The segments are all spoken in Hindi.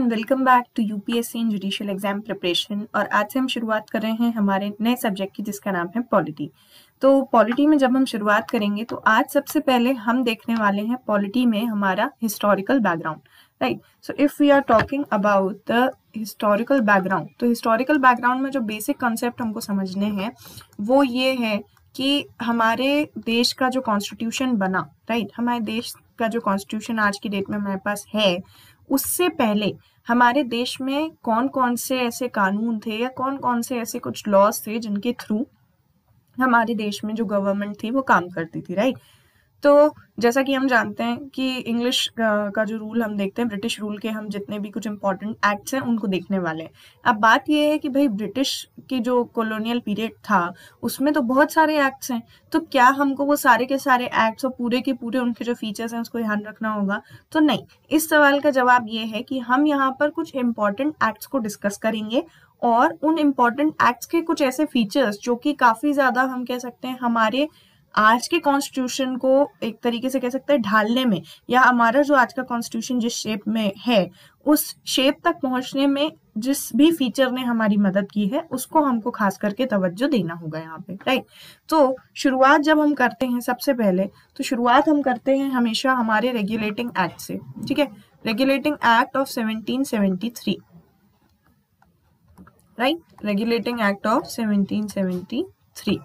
And welcome back to UPSC in judicial exam preparation. और आज से हम शुरुआत कर रहे हैं हमारे नए सब्जेक्ट की, जिसका नाम है पॉलिटी। तो पॉलिटी में जब हम शुरुआत करेंगे तो आज सबसे पहले हम देखने वाले हैं पॉलिटी में हमारा historical background, right. So if we are talking about the historical background, तो हिस्टोरिकल बैकग्राउंड में जो बेसिक कॉन्सेप्ट हमको समझने हैं वो ये है कि हमारे देश का जो कॉन्स्टिट्यूशन बना, राइट, हमारे देश का जो कॉन्स्टिट्यूशन आज की डेट में हमारे पास है, उससे पहले हमारे देश में कौन कौन से ऐसे कानून थे या कौन कौन से ऐसे कुछ लॉज थे जिनके थ्रू हमारे देश में जो गवर्नमेंट थी वो काम करती थी, राइट। तो जैसा कि हम जानते हैं कि इंग्लिश का जो रूल हम देखते हैं, ब्रिटिश रूल के हम जितने भी कुछ इंपॉर्टेंट एक्ट्स हैं उनको देखने वाले हैं। अब बात ये है कि भाई ब्रिटिश की जो कॉलोनियल पीरियड था उसमें तो बहुत सारे एक्ट्स हैं, तो क्या हमको वो सारे के सारे एक्ट्स और पूरे के पूरे उनके जो फीचर्स हैं उसको ध्यान रखना होगा? तो नहीं। इस सवाल का जवाब ये है कि हम यहाँ पर कुछ इंपॉर्टेंट एक्ट्स को डिस्कस करेंगे और उन इम्पॉर्टेंट एक्ट्स के कुछ ऐसे फीचर्स जो कि काफी ज्यादा हम कह सकते हैं हमारे आज के कॉन्स्टिट्यूशन को एक तरीके से कह सकते हैं ढालने में, या हमारा जो आज का कॉन्स्टिट्यूशन जिस शेप में है उस शेप तक पहुंचने में जिस भी फीचर ने हमारी मदद की है उसको हमको खास करके तवज्जो देना होगा यहाँ पे, राइट। तो शुरुआत जब हम करते हैं, सबसे पहले तो शुरुआत हम करते हैं हमेशा हमारे रेगुलेटिंग एक्ट से, ठीक है। Regulating act of 1773, right, regulating act of 1773।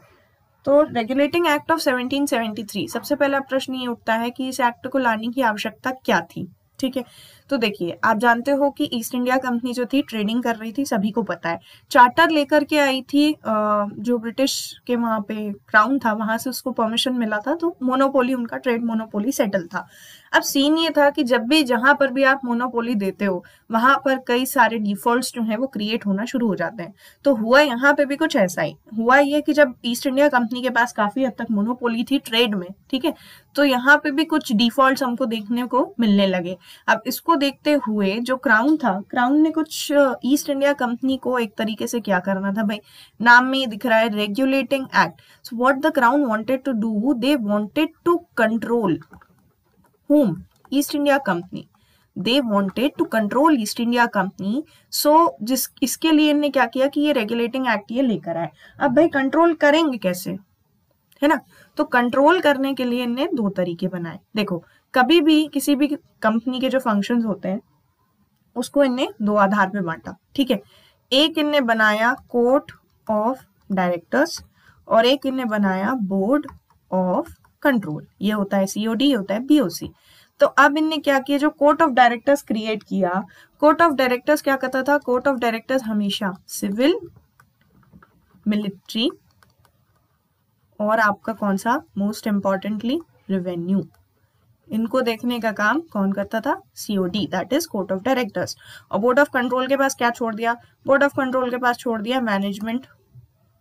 तो रेगुलेटिंग एक्ट ऑफ 1773, सबसे पहला प्रश्न ये उठता है कि इस एक्ट को लाने की आवश्यकता क्या थी, ठीक है। तो देखिए, आप जानते हो कि ईस्ट इंडिया कंपनी जो थी ट्रेडिंग कर रही थी, सभी को पता है। चार्टर लेकर के आई थी, जो ब्रिटिश के वहां पे क्राउन था वहां से उसको परमिशन मिला था, तो मोनोपोली, उनका ट्रेड मोनोपोली सेटल था। अब सीन ये था कि जब भी जहां पर भी आप मोनोपोली देते हो वहां पर कई सारे डिफॉल्ट्स जो है वो क्रिएट होना शुरू हो जाते हैं। तो हुआ यहाँ पे भी कुछ ऐसा ही हुआ, ये कि जब ईस्ट इंडिया कंपनी के पास काफी हद तक मोनोपोली थी ट्रेड में, ठीक है, तो यहाँ पे भी कुछ डिफॉल्ट्स हमको देखने को मिलने लगे। अब इसको देखते हुए जो क्राउन था, क्राउन ने कुछ ईस्ट इंडिया कंपनी को एक तरीके से क्या करना था भाई, नाम में दिख रहा है regulating act. So what the crown wanted to do, they wanted to control whom? East India Company. They wanted to control East India Company. So इसके लिए इन्होंने क्या किया कि ये रेगुलेटिंग एक्ट ये लेकर आए। अब भाई कंट्रोल करेंगे कैसे, है ना? तो कंट्रोल करने के लिए इन्होंने दो तरीके बनाए। देखो, कभी भी किसी भी कंपनी के जो फंक्शंस होते हैं उसको इन्होंने दो आधार पे बांटा, ठीक है। एक इन्होंने बनाया कोर्ट ऑफ डायरेक्टर्स और एक इन्होंने बनाया बोर्ड ऑफ कंट्रोल। ये होता है सीओडी, ये होता है बीओसी। तो अब इनने क्या किया, जो कोर्ट ऑफ डायरेक्टर्स क्रिएट किया, कोर्ट ऑफ डायरेक्टर्स क्या करता था, कोर्ट ऑफ डायरेक्टर्स हमेशा सिविल, मिलिट्री और आपका कौन सा, मोस्ट इंपॉर्टेंटली रेवेन्यू, इनको देखने का काम कौन करता था, COD, that is court of directors. और बोर्ड ऑफ कंट्रोल के पास क्या छोड़ दिया, बोर्ड ऑफ कंट्रोल के पास छोड़ दिया मैनेजमेंट,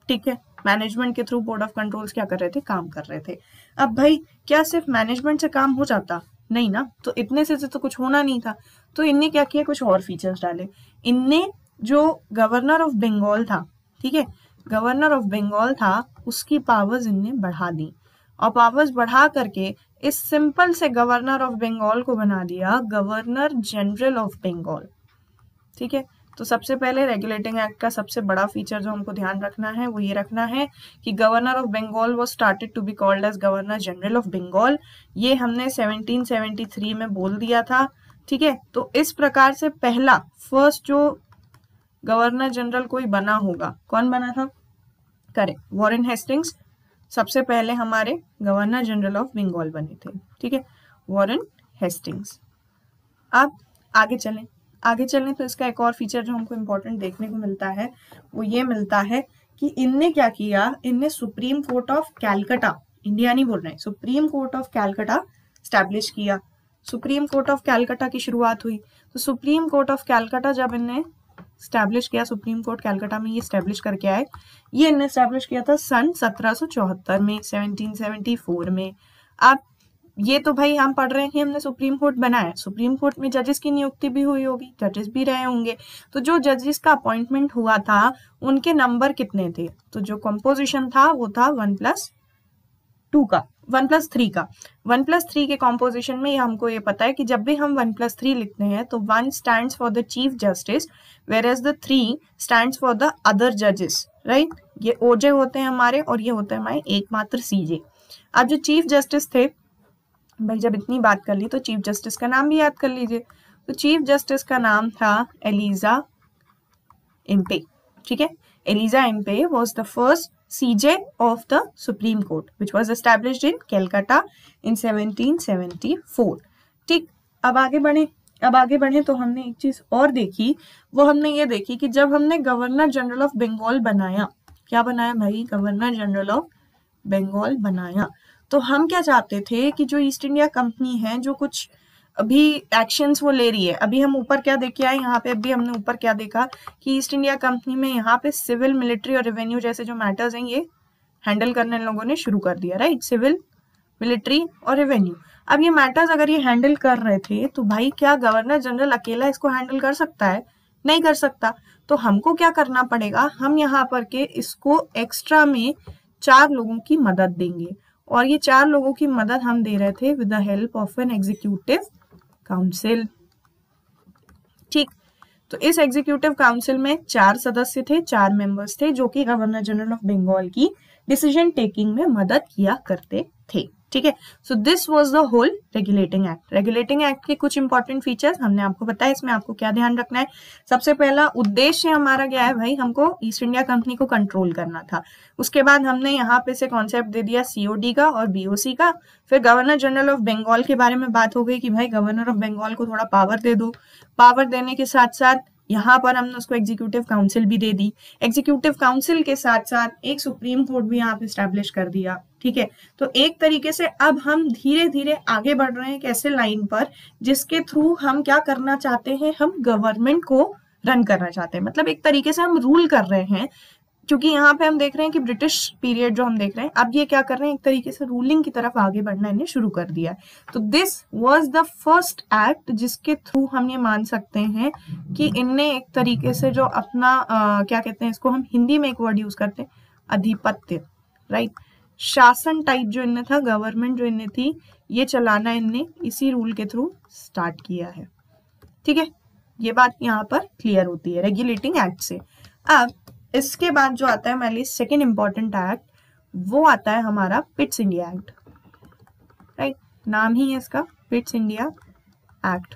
ठीक है। मैनेजमेंट के थ्रू बोर्ड ऑफ कंट्रोल्स क्या कर रहे थे, काम कर रहे थे। अब भाई क्या सिर्फ मैनेजमेंट से काम हो जाता, नहीं ना, तो इतने से तो कुछ होना नहीं था। तो इनने क्या किया, कुछ और फीचर्स डाले। इनने जो गवर्नर ऑफ बंगाल था, ठीक है, गवर्नर ऑफ बंगाल था, उसकी पावर्स इनने बढ़ा दी और पावर्स बढ़ा करके इस सिंपल से गवर्नर ऑफ बंगाल को बना दिया गवर्नर जनरल ऑफ बंगाल, ठीक है। तो सबसे पहले रेगुलेटिंग एक्ट का सबसे बड़ा फीचर जो हमको ध्यान रखना है वो ये रखना है कि governor of Bengal was started to be called as governor general of Bengal. ये हमने 1773 में बोल दिया था, ठीक है। तो इस प्रकार से पहला फर्स्ट जो गवर्नर जनरल कोई बना होगा, कौन बना था, करेक्ट, वॉरेन हेस्टिंग्स सबसे पहले हमारे गवर्नर जनरल ऑफ बंगाल बने थे, ठीक है, वॉरेन हेस्टिंग्स। अब आगे चलें तो इसका एक और फीचर जो हमको इम्पोर्टेंट देखने को मिलता है वो ये मिलता है कि इनने क्या किया, इनने supreme court of Calcutta, India नहीं बोल रहे, supreme court of Calcutta establish किया। सुप्रीम कोर्ट ऑफ कैलकटा की शुरुआत हुई, तो सुप्रीम कोर्ट ऑफ कैलकटा जब इनने स्टैब्लिश किया, सुप्रीम कोर्ट कैलकटा में ये स्टैब्लिश करके आए, ये इनने स्टैब्लिश किया था सन 1774 में, 1774 में। अब ये तो भाई हम पढ़ रहे हैं कि हमने सुप्रीम कोर्ट बनाया, सुप्रीम कोर्ट में जजेस की नियुक्ति भी हुई होगी, जजेस भी रहे होंगे, तो जो जजेस का अपॉइंटमेंट हुआ था उनके नंबर कितने थे, तो जो कंपोजिशन था वो था 1+2 का, 1+3 का 1+3 के कॉम्पोजिशन में हमको ये पता है कि जब भी हम 1+3 लिखते हैं तो 1 stands for the chief justice whereas the द 3 स्टैंड्स फॉर द अदर जजेस, राइट। ये ओजे होते हैं हमारे और ये होते हैं हमारे एकमात्र सीजे। अब जो चीफ जस्टिस थे भाई, जब इतनी बात कर ली तो चीफ जस्टिस का नाम भी याद कर लीजिए। तो चीफ जस्टिस का नाम था एलिजा इम्पे, ठीक है। Elijah Impey was the first CJ of the Supreme Court, which was established in Calcutta in 1774. ठीक, अब आगे बढ़े तो हमने एक चीज और देखी, वो हमने ये देखी कि जब हमने गवर्नर जनरल ऑफ बंगाल बनाया, क्या बनाया भाई, गवर्नर जनरल ऑफ बंगाल बनाया, तो हम क्या चाहते थे कि जो ईस्ट इंडिया कंपनी है जो कुछ अभी एक्शंस वो ले रही है, अभी हम ऊपर क्या देख के आए, यहाँ पे अभी हमने ऊपर क्या देखा कि ईस्ट इंडिया कंपनी में यहाँ पे सिविल, मिलिट्री और रेवेन्यू जैसे जो मैटर्स हैं ये हैंडल करने लोगों ने शुरू कर दिया, राइट। सिविल, मिलिट्री और रेवेन्यू। अब ये मैटर्स अगर ये हैंडल कर रहे थे तो भाई क्या गवर्नर जनरल अकेला इसको हैंडल कर सकता है? नहीं कर सकता। तो हमको क्या करना पड़ेगा, हम यहाँ पर के इसको एक्स्ट्रा में 4 लोगों की मदद देंगे, और ये 4 लोगों की मदद हम दे रहे थे with the help of an executive council, ठीक। तो इस एग्जीक्यूटिव काउंसिल में 4 सदस्य थे, 4 मेंबर्स थे जो कि गवर्नर जनरल ऑफ बंगाल की डिसीजन टेकिंग में मदद किया करते थे, ठीक है। So this was the whole regulating act. Regulating act के कुछ इंपॉर्टेंट फीचर्स हमने आपको बताया, इसमें आपको क्या ध्यान रखना है। सबसे पहला उद्देश्य हमारा क्या है भाई, हमको ईस्ट इंडिया कंपनी को कंट्रोल करना था। उसके बाद हमने यहाँ पे से कॉन्सेप्ट दे दिया COD का और BOC का। फिर गवर्नर जनरल ऑफ बंगाल के बारे में बात हो गई कि भाई गवर्नर ऑफ बंगाल को थोड़ा पावर दे दो। पावर देने के साथ साथ यहाँ पर हमने उसको एग्जीक्यूटिव काउंसिल भी दे दी। एग्जीक्यूटिव काउंसिल के साथ साथ एक सुप्रीम कोर्ट भी यहाँ पे स्टैब्लिश कर दिया, ठीक है। तो एक तरीके से अब हम धीरे धीरे आगे बढ़ रहे हैं एक ऐसे लाइन पर जिसके थ्रू हम क्या करना चाहते हैं, हम गवर्नमेंट को रन करना चाहते हैं, मतलब एक तरीके से हम रूल कर रहे हैं। क्योंकि यहाँ पे हम देख रहे हैं कि ब्रिटिश पीरियड जो हम देख रहे हैं, अब ये क्या कर रहे हैं, एक तरीके से रूलिंग की तरफ आगे बढ़ना इन्हें शुरू कर दिया है। तो this was the first act जिसके थ्रू हम ये मान सकते हैं कि इनने एक तरीके से जो अपना क्या कहते हैं इसको, हम हिंदी में एक वर्ड यूज करते हैं, आधिपत्य, राइट, शासन टाइप जो इनने था, गवर्नमेंट जो इनने थी, ये चलाना इनने इसी रूल के थ्रू स्टार्ट किया है, ठीक है। ये बात यहाँ पर क्लियर होती है रेगुलेटिंग एक्ट से। अब इसके बाद जो आता है हमारे लिए सेकेंड इंपॉर्टेंट एक्ट, वो आता है हमारा पिट्स इंडिया एक्ट, राइट। नाम ही है इसका पिट्स इंडिया एक्ट,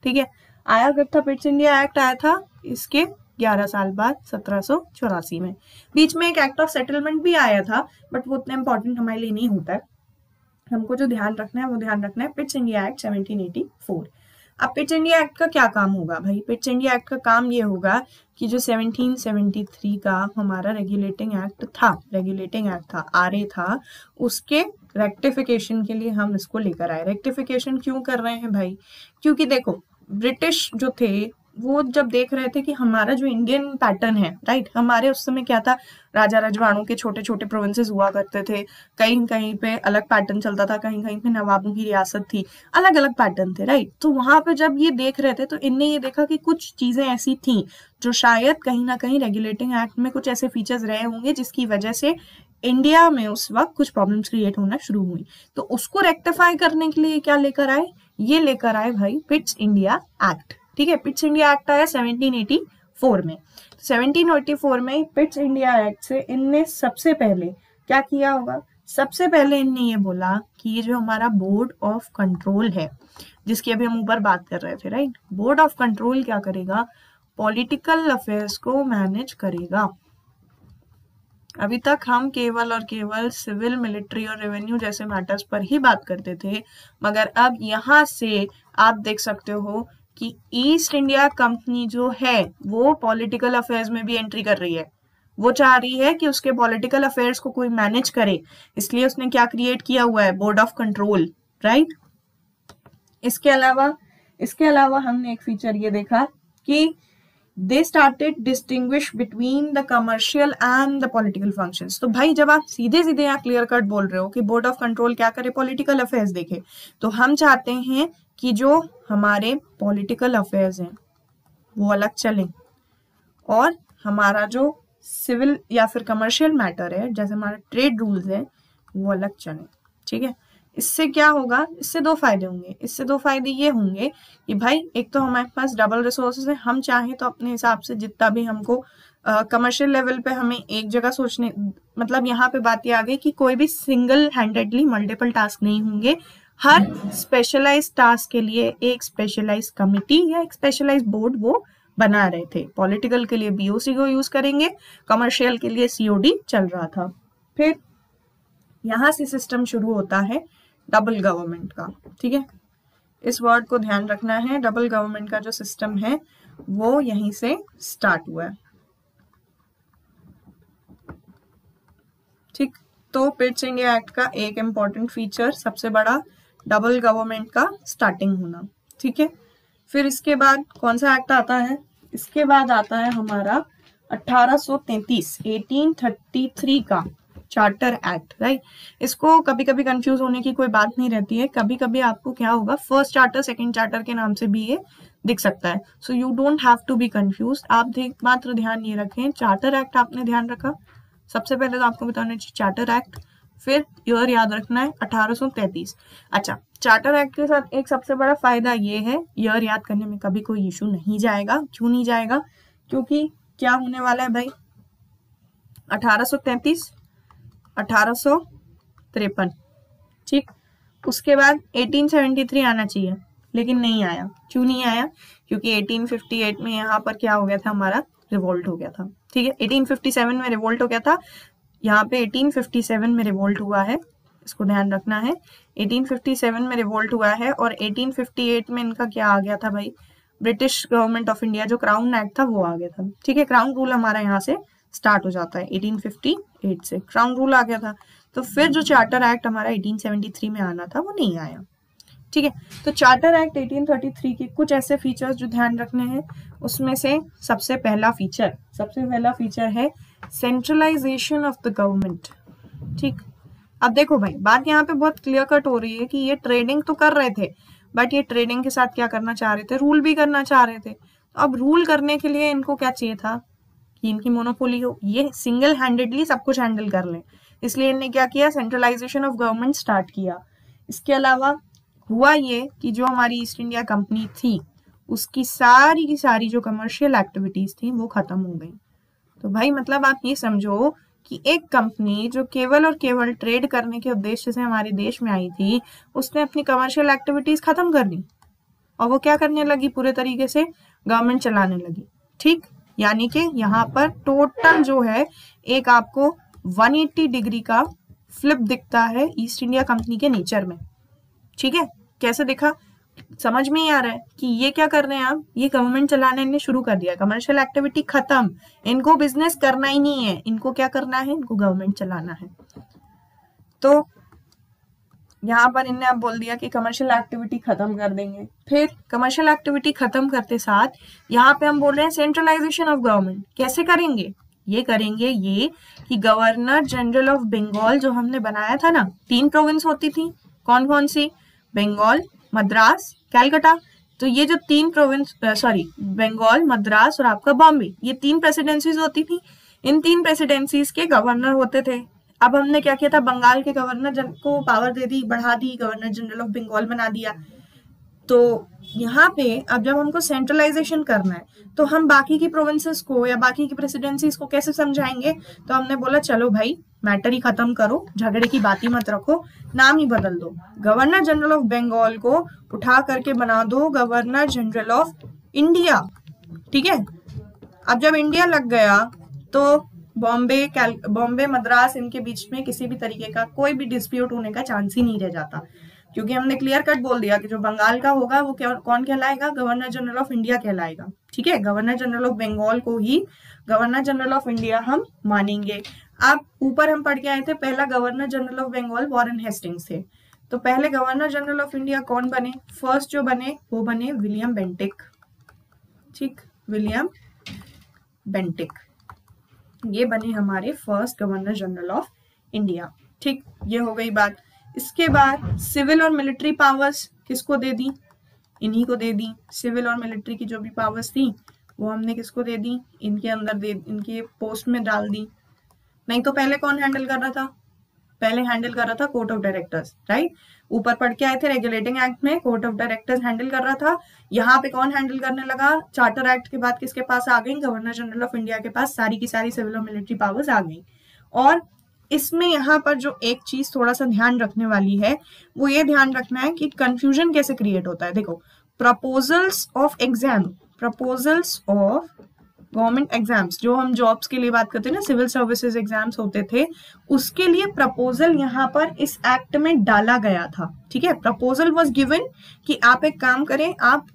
ठीक है। आया कब था पिट्स इंडिया एक्ट? आया था इसके 11 साल बाद 1784 में। बीच में एक एक्ट ऑफ सेटलमेंट भी आया था, बट वो उतना इंपॉर्टेंट हमारे लिए नहीं होता है। हमको जो ध्यान रखना है वो ध्यान रखना है पिट्स इंडिया एक्ट 1784। अब पिट्स इंडिया एक्ट का क्या काम होगा भाई? पिट्स इंडिया एक्ट का काम ये होगा कि जो 1773 का हमारा रेगुलेटिंग एक्ट था, RA था, उसके रेक्टिफिकेशन के लिए हम इसको लेकर आए। रेक्टिफिकेशन क्यों कर रहे हैं भाई? क्योंकि देखो ब्रिटिश जो थे वो जब देख रहे थे कि हमारा जो इंडियन पैटर्न है, राइट, हमारे उस समय क्या था, राजा रजवाड़ों के छोटे छोटे प्रोविंसेस हुआ करते थे, कहीं कहीं पे अलग पैटर्न चलता था, कहीं कहीं पे नवाबों की रियासत थी, अलग अलग पैटर्न थे, राइट। तो वहां पे जब ये देख रहे थे तो इनने ये देखा कि कुछ चीजें ऐसी थी जो शायद कहीं ना कहीं रेगुलेटिंग एक्ट में कुछ ऐसे फीचर्स रहे होंगे जिसकी वजह से इंडिया में उस वक्त कुछ प्रॉब्लम्स क्रिएट होना शुरू हुई। तो उसको रेक्टिफाई करने के लिए क्या लेकर आए? ये लेकर आए भाई पिट्स इंडिया एक्ट, ठीक है। पिट्स इंडिया एक्ट आया 1784 में। 1784 में पिट्स इंडिया एक्ट से इनने सबसे पहले क्या किया होगा? सबसे पहले इनने ये बोला कि ये जो हमारा बोर्ड ऑफ कंट्रोल है, जिसकी अभी हम ऊपर बात कर रहे थे, राइट, बोर्ड ऑफ कंट्रोल क्या करेगा? पॉलिटिकल अफेयर्स को मैनेज करेगा। अभी तक हम केवल और केवल सिविल, मिलिट्री और रेवेन्यू जैसे मैटर्स पर ही बात करते थे, मगर अब यहाँ से आप देख सकते हो कि ईस्ट इंडिया कंपनी जो है वो पॉलिटिकल अफेयर्स में भी एंट्री कर रही है। वो चाह रही है कि उसके पॉलिटिकल अफेयर्स को कोई मैनेज करे, इसलिए उसने क्या क्रिएट किया हुआ है? Board of control, right. इसके अलावा हमने एक फीचर ये देखा कि they started distinguish between the commercial and the political functions। तो भाई जब आप सीधे सीधे यहाँ क्लियर कट बोल रहे हो कि बोर्ड ऑफ कंट्रोल क्या करे? पॉलिटिकल अफेयर्स देखे, तो हम चाहते हैं कि जो हमारे पॉलिटिकल अफेयर्स हैं वो अलग चलें और हमारा जो सिविल या फिर कमर्शियल मैटर है, जैसे हमारे ट्रेड रूल्स हैं, वो अलग चलें, ठीक है। इससे क्या होगा, इससे दो फायदे होंगे। इससे दो फायदे ये होंगे कि भाई एक तो हमारे पास डबल रिसोर्सेज है, हम चाहें तो अपने हिसाब से जितना भी हमको कमर्शियल लेवल पे हमें एक जगह सोचने, मतलब यहाँ पे बात ये आ गई कि कोई भी सिंगल हैंडेडली मल्टीपल टास्क नहीं होंगे। हर स्पेशलाइज टास्क के लिए एक स्पेशलाइज कमिटी या एक स्पेशलाइज बोर्ड वो बना रहे थे। पॉलिटिकल के लिए बीओसी को यूज करेंगे, कमर्शियल के लिए सीओडी चल रहा था। फिर यहां से सिस्टम शुरू होता है डबल गवर्नमेंट का, ठीक है। इस वर्ड को ध्यान रखना है, डबल गवर्नमेंट का जो सिस्टम है वो यहीं से स्टार्ट हुआ है, ठीक। तो पिट्स इंडिया एक्ट का एक इंपॉर्टेंट फीचर, सबसे बड़ा, डबल गवर्नमेंट का स्टार्टिंग होना, ठीक है। फिर इसके बाद कौन सा एक्ट आता है, इसके बाद आता है हमारा 1833 1833 का चार्टर एक्ट, राइट। इसको कभी कभी कंफ्यूज होने की कोई बात नहीं रहती है, कभी कभी आपको क्या होगा फर्स्ट चार्टर सेकंड चार्टर के नाम से भी ये दिख सकता है, so you don't have to be confuse. आप मात्र ध्यान ये रखें, चार्टर एक्ट आपने ध्यान रखा, सबसे पहले तो आपको बताना चाहिए चार्टर एक्ट, फिर ईयर याद रखना है 1833। अच्छा, चार्टर एक्ट के साथ एक सबसे बड़ा फायदा ये है, ईयर याद करने में कभी कोई इशू नहीं जाएगा। क्यों नहीं जाएगा, क्योंकि क्या होने वाला है भाई, 1833 1853, ठीक। उसके बाद 1873 आना चाहिए, लेकिन नहीं आया। क्यों नहीं आया, क्योंकि 1858 में यहाँ पर क्या हो गया था, हमारा रिवोल्ट हो गया था, ठीक है। 1857 में रिवोल्ट हो गया था, यहाँ पे 1857 में रिवोल्ट हुआ है, इसको ध्यान रखना है। 1857 में रिवोल्ट हुआ है और 1858 में इनका क्या आ गया था भाई, ब्रिटिश गवर्नमेंट ऑफ इंडिया जो क्राउन एक्ट था वो आ गया था, ठीक है। क्राउन रूल हमारा यहाँ से स्टार्ट हो जाता है, 1858 से क्राउन रूल आ गया था। तो फिर जो चार्टर एक्ट हमारा 1873 में आना था वो नहीं आया, ठीक है। तो चार्टर एक्ट 1833 के कुछ ऐसे फीचर्स जो ध्यान रखने हैं, उसमें से सबसे पहला फीचर है सेंट्रलाइजेशन ऑफ द गवर्नमेंट, ठीक। अब देखो भाई, बात यहाँ पे बहुत क्लियर कट हो रही है कि ये ट्रेडिंग तो कर रहे थे, बट ये ट्रेडिंग के साथ क्या करना चाह रहे थे, रूल भी करना चाह रहे थे। तो अब रूल करने के लिए इनको क्या चाहिए था कि इनकी मोनोपोली हो, ये सिंगल हैंडेडली सब कुछ हैंडल कर लें, इसलिए इन्होंने क्या किया, सेंट्रलाइजेशन ऑफ गवर्नमेंट स्टार्ट किया। इसके अलावा हुआ ये कि जो हमारी ईस्ट इंडिया कंपनी थी उसकी सारी की सारी जो कमर्शियल एक्टिविटीज थी वो खत्म हो गई। तो भाई मतलब आप ये समझो कि एक कंपनी जो केवल और केवल ट्रेड करने के उद्देश्य से हमारे देश में आई थी, उसने अपनी कमर्शियल एक्टिविटीज खत्म कर दी और वो क्या करने लगी, पूरे तरीके से गवर्नमेंट चलाने लगी, ठीक। यानी कि यहाँ पर टोटल जो है एक आपको 180 डिग्री का फ्लिप दिखता है ईस्ट इंडिया कंपनी के नेचर में, ठीक है। कैसे दिखा, समझ में ही आ रहा है कि ये क्या कर रहे हैं, आप ये गवर्नमेंट चलाने ने शुरू कर दिया, कमर्शियल एक्टिविटी खत्म, इनको बिजनेस करना ही नहीं है, इनको क्या करना है, इनको गवर्नमेंट चलाना है। तो यहाँ पर इनने अब बोल दिया कि कमर्शियल एक्टिविटी खत्म कर देंगे। फिर कमर्शियल एक्टिविटी खत्म करते साथ यहाँ पे हम बोल रहे हैं सेंट्रलाइजेशन ऑफ गवर्नमेंट। कैसे करेंगे, ये करेंगे ये कि गवर्नर जनरल ऑफ बंगाल जो हमने बनाया था ना, 3 प्रोविंस होती थी, कौन कौन सी, बंगाल, मद्रास, कैलकाटा। तो ये जो 3 प्रोविंस, बंगाल, मद्रास और आपका बॉम्बे, ये 3 प्रेसिडेंसीज होती थी। इन 3 प्रेसिडेंसीज के गवर्नर होते थे। अब हमने क्या किया था, बंगाल के गवर्नर को पावर दे दी, बढ़ा दी, गवर्नर जनरल ऑफ बंगाल बना दिया। तो यहाँ पे अब जब हमको सेंट्रलाइजेशन करना है तो हम बाकी की प्रोविंसेस को या बाकी की प्रेसिडेंसीज को कैसे समझाएंगे, तो हमने बोला चलो भाई मैटर ही खत्म करो, झगड़े की बात ही मत रखो, नाम ही बदल दो, गवर्नर जनरल ऑफ बंगाल को उठा करके बना दो गवर्नर जनरल ऑफ इंडिया, ठीक है। अब जब इंडिया लग गया तो बॉम्बे मद्रास इनके बीच में किसी भी तरीके का कोई भी डिस्प्यूट होने का चांस ही नहीं रह जाता, क्योंकि हमने क्लियर कट बोल दिया कि जो बंगाल का होगा वो कौन कहलाएगा, गवर्नर जनरल ऑफ इंडिया कहलाएगा, ठीक है। गवर्नर जनरल ऑफ बंगाल को ही गवर्नर जनरल ऑफ इंडिया हम मानेंगे। अब ऊपर हम पढ़ के आए थे, पहला governor general of Bengal Warren Hastings थे। तो पहले गवर्नर जनरल ऑफ इंडिया कौन बने, फर्स्ट जो बने वो बने विलियम बेंटिक, ठीक, विलियम बेंटिक, ये बने हमारे first governor general of India, ठीक। ये हो गई बात। इसके बाद सिविल और मिलिट्री पावर्स किसको दे दी, इन्हीं को दे दी। सिविल और मिलिट्री की जो भी पावर्स थी वो हमने किसको दे दी, इनके अंदर दे, इनके पोस्ट में डाल दी। नहीं तो पहले कौन हैंडल कर रहा था, पहले हैंडल कर रहा था कोर्ट ऑफ डायरेक्टर्स, राइट। ऊपर पढ़ के आए थे रेगुलेटिंग एक्ट में कोर्ट ऑफ डायरेक्टर्स हैंडल कर रहा था, यहाँ पे कौन हैंडल करने लगा, चार्टर एक्ट के बाद किसके पास आ गई, गवर्नर जनरल ऑफ इंडिया के पास सारी की सारी सिविल और मिलिट्री पावर्स आ गई। और इसमें यहाँ पर जो एक चीज थोड़ा सा ध्यान रखने वाली है वो ये ध्यान रखना है कि कंफ्यूजन कैसे क्रिएट होता है। देखो, proposals of exam, proposals of government exams, जो हम जॉब्स के लिए बात करते हैं ना, सिविल सर्विसेज एग्जाम्स होते थे, उसके लिए प्रपोजल यहाँ पर इस एक्ट में डाला गया था, ठीक है। प्रपोजल वाज गिवन कि आप एक काम करें, आप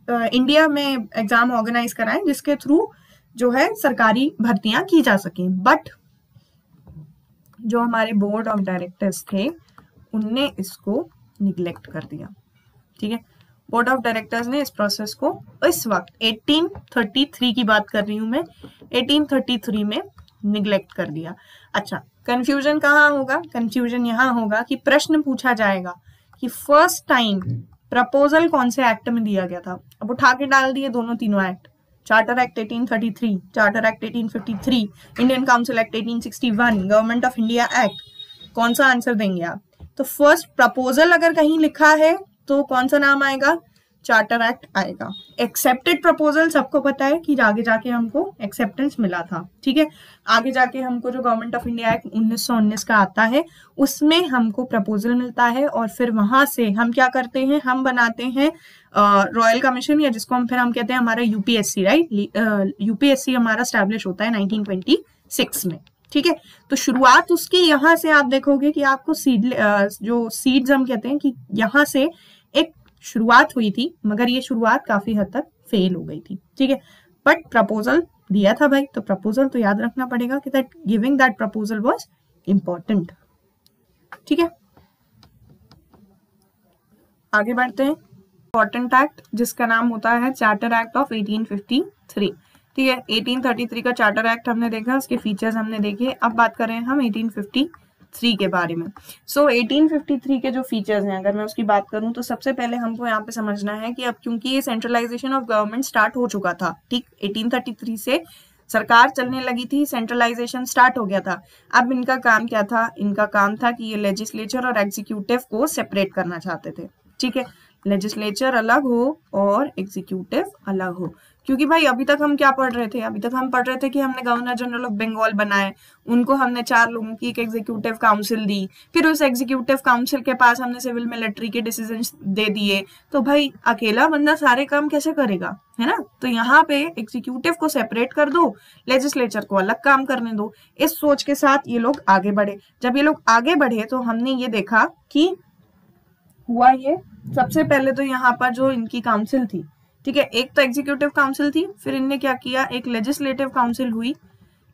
इंडिया में एग्जाम ऑर्गेनाइज कराएं जिसके थ्रू जो है सरकारी भर्तियां की जा सकें। बट जो हमारे बोर्ड ऑफ डायरेक्टर्स थे उनने इसको निग्लेक्ट कर दिया, ठीक है। बोर्ड ऑफ डायरेक्टर्स ने इस प्रोसेस को इस वक्त 1833 की बात कर रही हूं मैं, 1833 में निग्लेक्ट कर दिया। अच्छा, कंफ्यूजन कहाँ होगा, कंफ्यूजन यहाँ होगा कि प्रश्न पूछा जाएगा कि फर्स्ट टाइम प्रपोजल कौन से एक्ट में दिया गया था। अब उठा के डाल दिए दोनों तीनों act, charter act 1833, charter act 1853, Indian council act 1861, government of India act, कौन सा आंसर देंगे आप। तो फर्स्ट प्रपोजल अगर कहीं लिखा है तो कौन सा नाम आएगा, चार्टर एक्ट आएगा। एक्सेप्टेड प्रपोजल सबको पता है कि आगे जाके हमको एक्सेप्टेंस मिला था, ठीक है। आगे जाके हमको जो गवर्नमेंट ऑफ इंडिया एक्ट 1919 का आता है उसमें हमको प्रपोजल मिलता है और फिर वहां से हम क्या करते हैं, हम बनाते हैं रॉयल कमीशन, या जिसको हम कहते हैं हमारा यूपीएससी, राइट। यूपीएससी हमारा स्टैब्लिश होता है 1926 में, ठीक है। तो शुरुआत उसकी यहाँ से आप देखोगे कि आपको जो सीड्स हम कहते हैं कि यहाँ से एक शुरुआत हुई थी, मगर ये शुरुआत काफी हद तक फेल हो गई थी, ठीक है। बट प्रपोजल दिया था भाई, तो प्रपोजल तो याद रखना पड़ेगा कि that giving that proposal was important, ठीक है। आगे बढ़ते हैं। इम्पोर्टेंट एक्ट जिसका नाम होता है चार्टर एक्ट ऑफ 1853, ठीक है। 1833 का चार्टर एक्ट हमने देखा, उसके फीचर्स हमने देखे। अब बात करें हम 1853 के बारे में। 1853 के जो फीचर्स हैं, अगर मैं उसकी बात करूं तो सबसे पहले हमको यहाँ पे समझना है कि अब क्योंकि ये सेंट्रलाइजेशन ऑफ गवर्नमेंट स्टार्ट हो चुका था, ठीक, 1833 से सरकार चलने लगी थी, सेंट्रलाइजेशन स्टार्ट हो गया था। अब इनका काम क्या था, इनका काम था कि ये लेजिस्लेचर और एग्जीक्यूटिव को सेपरेट करना चाहते थे, ठीक है। लेजिस्लेचर अलग हो और एग्जीक्यूटिव अलग हो, क्योंकि भाई अभी तक हम क्या पढ़ रहे थे, अभी तक हम पढ़ रहे थे कि हमने गवर्नर जनरल ऑफ बंगाल बनाए, उनको हमने 4 लोगों की एक एग्जीक्यूटिव काउंसिल दी, फिर उस एग्जीक्यूटिव काउंसिल के पास हमने सिविल मिलिट्री के डिसीजंस दे दिए। तो भाई अकेला बंदा सारे काम कैसे करेगा, है ना। तो यहाँ पे एग्जीक्यूटिव को सेपरेट कर दो, लेजिस्लेचर को अलग काम करने दो। इस सोच के साथ ये लोग आगे बढ़े। जब ये लोग आगे बढ़े तो हमने ये देखा कि हुआ ये, सबसे पहले तो यहाँ पर जो इनकी काउंसिल थी, ठीक है, एक तो एग्जीक्यूटिव काउंसिल थी, फिर इनने क्या किया, एक लेजिस्लेटिव काउंसिल हुई।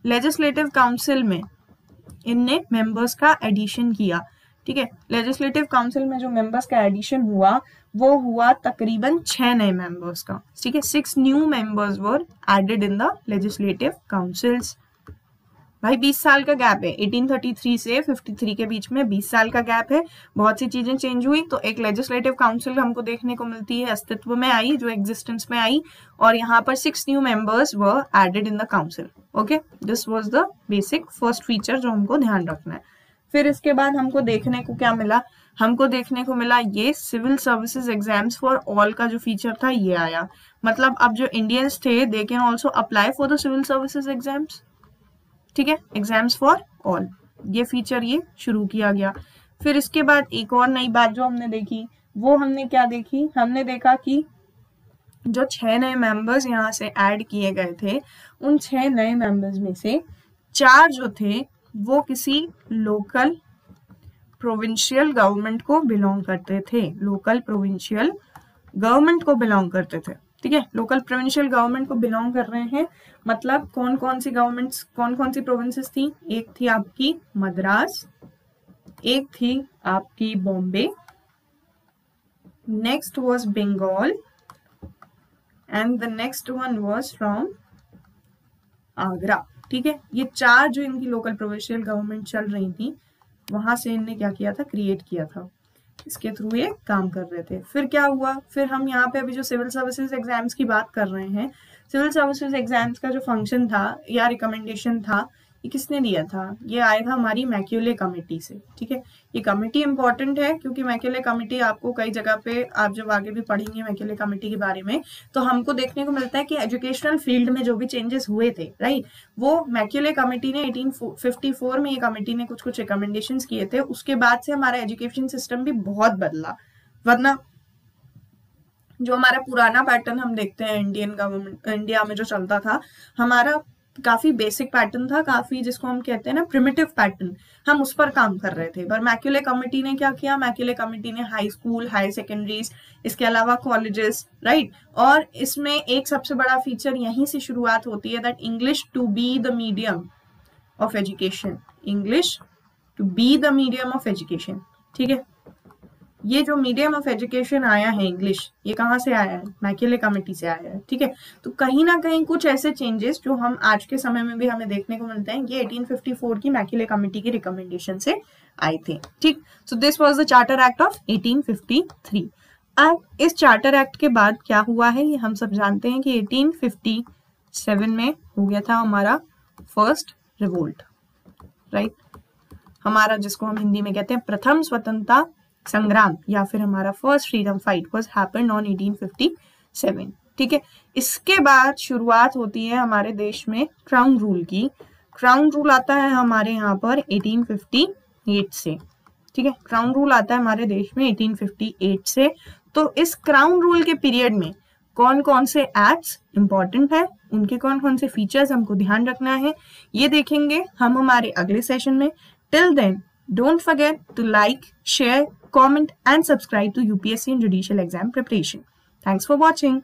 लेजिस्लेटिव काउंसिल में इनने मेंबर्स का एडिशन किया, ठीक है। लेजिस्लेटिव काउंसिल में जो मेंबर्स का एडिशन हुआ वो हुआ तकरीबन 6 नए मेंबर्स का, ठीक है। 6 new members were added in the legislative councils. भाई 20 साल का गैप है, 1833 से 53 के बीच में 20 साल का गैप है, बहुत सी चीजें चेंज हुई। तो एक लेजिस्लेटिव काउंसिल हमको देखने को मिलती है, अस्तित्व में आई, जो एग्जिस्टेंस में आई, और यहाँ पर 6 new members were added in the council. Okay, this was the basic first feature जो हमको ध्यान रखना है। फिर इसके बाद हमको देखने को क्या मिला, हमको देखने को मिला ये civil services exams for all का जो फीचर था ये आया। मतलब अब जो इंडियंस थे they can also apply for the civil services exams, ठीक है, एग्जाम्स फॉर ऑल, ये फीचर ये शुरू किया गया। फिर इसके बाद एक और नई बात जो हमने देखी वो हमने क्या देखी, हमने देखा कि जो 6 नए मेंबर्स यहाँ से ऐड किए गए थे, उन 6 नए मेंबर्स में से 4 जो थे वो किसी लोकल प्रोविंशियल गवर्नमेंट को बिलोंग करते थे, लोकल प्रोविंशियल गवर्नमेंट को बिलोंग करते थे, ठीक है। लोकल प्रोविंशियल गवर्नमेंट को बिलोंग कर रहे हैं, मतलब कौन कौन सी गवर्नमेंट्स, कौन कौन सी प्रोविंसेस थी, एक थी आपकी मद्रास, एक थी आपकी Bombay, next was Bengal and the next one was from Agra, ठीक है। ये 4 जो इनकी लोकल प्रोविंशियल गवर्नमेंट चल रही थी वहां से इनने क्या किया था, क्रिएट किया था, इसके थ्रू ये काम कर रहे थे। फिर क्या हुआ, फिर हम यहाँ पे अभी जो सिविल सर्विसेज एग्जाम्स की बात कर रहे हैं, सिविल सर्विसेज एग्जाम्स का जो फंक्शन था या रिकमेंडेशन था, ये किसने दिया था? ये आया था हमारी मैक्यूले कमेटी से। ठीक है, ये कमेटी इंपॉर्टेंट है क्योंकि मैक्यूले कमेटी आपको कई जगह पे, आप जब आगे भी पढ़ेंगे मैक्यूले कमेटी के बारे में, तो हमको देखने को मिलता है कि एजुकेशनल फील्ड में जो भी चेंजेस हुए थे, राइट, वो मैक्यूले कमेटी ने 1854 में ये कमेटी ने कुछ कुछ रिकमेंडेशंस किए थे। उसके बाद से हमारा एजुकेशन सिस्टम भी बहुत बदला, वरना जो हमारा पुराना पैटर्न हम देखते हैं इंडियन गवर्नमेंट, इंडिया में जो चलता था, हमारा काफी बेसिक पैटर्न था, काफी जिसको हम कहते हैं ना प्रिमिटिव पैटर्न, हम उस पर काम कर रहे थे। पर मैक्यूले कमेटी ने क्या किया? मैक्यूले कमेटी ने हाई स्कूल, हाई सेकेंडरीज, इसके अलावा कॉलेजेस, राइट, और इसमें एक सबसे बड़ा फीचर यहीं से शुरुआत होती है that English to be the medium of education, English to be the medium of education. ठीक है, ये जो मीडियम ऑफ एजुकेशन आया है इंग्लिश, ये कहाँ से आया है? मैक्यूले कमेटी से आया है। ठीक है, तो कहीं ना कहीं कुछ ऐसे चेंजेस जो हम आज के समय में भी हमें देखने को मिलते हैं, ये 1854 की मैक्यूले कमेटी की रिकमेंडेशन से आए थे। ठीक, सो this was the charter act of 1853। अब इस चार्टर एक्ट के बाद क्या हुआ है ये हम सब जानते हैं कि 1857 में हो गया था हमारा फर्स्ट रिवोल्ट, राइट, हमारा जिसको हम हिंदी में कहते हैं प्रथम स्वतंत्रता संग्राम, या फिर हमारा first freedom fight was happened on 1857। ठीक है, इसके बाद शुरुआत होती है हमारे देश में क्राउन रूल की। क्राउन रूल आता है हमारे यहाँ पर 1858 से। ठीक है, क्राउन रूल आता है हमारे देश में 1858 से। तो इस क्राउन रूल के पीरियड में कौन कौन से एक्ट्स इंपॉर्टेंट है, उनके कौन कौन से फीचर्स हमको ध्यान रखना है, ये देखेंगे हम हमारे अगले सेशन में। Till then don't forget to like, share, comment and subscribe to UPSC and Judicial Exam Preparation. Thanks for watching.